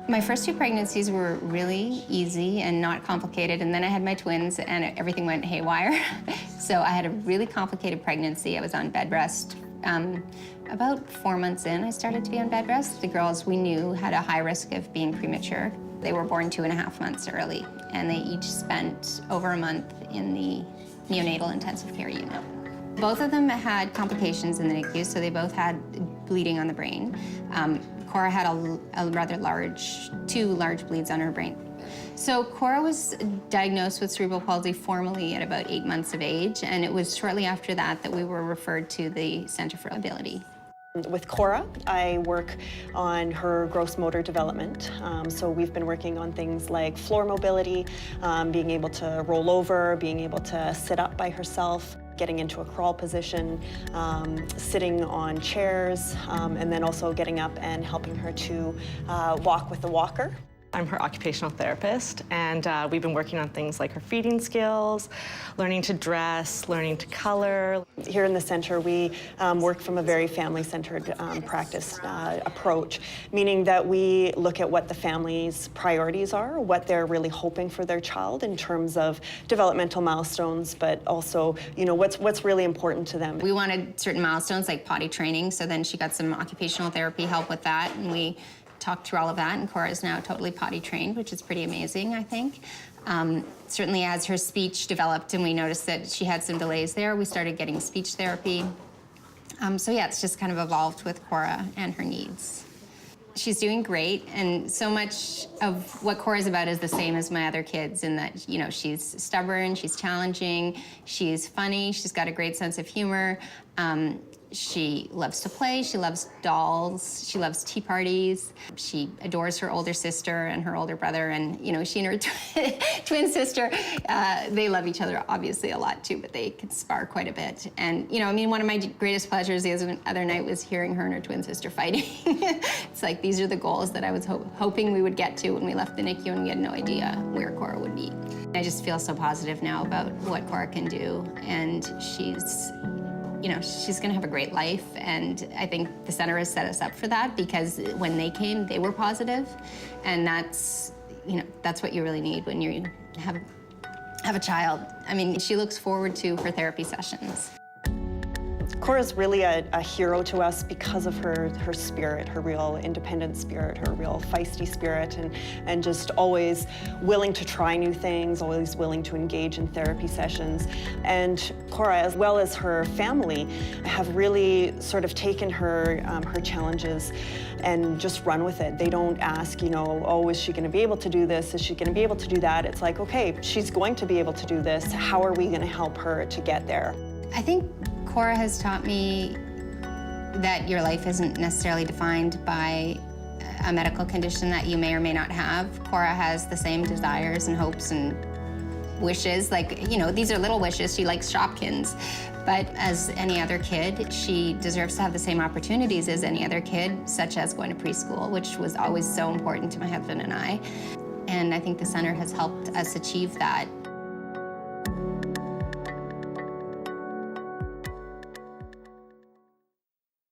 My first two pregnancies were really easy and not complicated, and then I had my twins and everything went haywire. So I had a really complicated pregnancy. I was on bed rest. About 4 months in, I started to be on bed rest. The girls we knew had a high risk of being premature. They were born 2.5 months early, and they each spent over a month in the neonatal intensive care unit. Both of them had complications in the NICU, so they both had bleeding on the brain. Cora had a rather two large bleeds on her brain. So Cora was diagnosed with cerebral palsy formally at about 8 months of age, and it was shortly after that that we were referred to the Center for Ability. With Cora, I work on her gross motor development. So we've been working on things like floor mobility, being able to roll over, being able to sit up by herself, getting into a crawl position, sitting on chairs, and then also getting up and helping her to walk with a walker. I'm her occupational therapist, and we've been working on things like her feeding skills, learning to dress, learning to color. Here in the center, we work from a very family-centered practice approach, meaning that we look at what the family's priorities are, what they're really hoping for their child in terms of developmental milestones, but also, you know, what's really important to them. We wanted certain milestones like potty training, so then she got some occupational therapy help with that, and we talked through all of that, and Cora is now totally potty trained, which is pretty amazing, I think. Certainly as her speech developed and we noticed that she had some delays there, we started getting speech therapy. So yeah, it's just kind of evolved with Cora and her needs. She's doing great, and so much of what Cora's about is the same as my other kids in that, you know, she's stubborn, she's challenging, she's funny, she's got a great sense of humor. She loves to play, she loves dolls, she loves tea parties. She adores her older sister and her older brother, and, you know, she and her twin sister, they love each other obviously a lot too, but they can spar quite a bit. And, you know, I mean, one of my greatest pleasures the other night was hearing her and her twin sister fighting. It's like, these are the goals that I was hoping we would get to when we left the NICU, and we had no idea where Cora would be. I just feel so positive now about what Cora can do, and you know, she's gonna have a great life, and I think the center has set us up for that, because when they came, they were positive, and that's, you know, that's what you really need when you have a child. I mean, she looks forward to her therapy sessions. Cora's really a hero to us because of her spirit, her real independent spirit, her real feisty spirit, and just always willing to try new things, always willing to engage in therapy sessions. And Cora, as well as her family, have really sort of taken her her challenges and just run with it. They don't ask, you know, oh, is she going to be able to do this? Is she going to be able to do that? It's like, okay, she's going to be able to do this. How are we going to help her to get there? I think Cora has taught me that your life isn't necessarily defined by a medical condition that you may or may not have. Cora has the same desires and hopes and wishes. Like, you know, these are little wishes. She likes Shopkins. But as any other kid, she deserves to have the same opportunities as any other kid, such as going to preschool, which was always so important to my husband and I. And I think the center has helped us achieve that.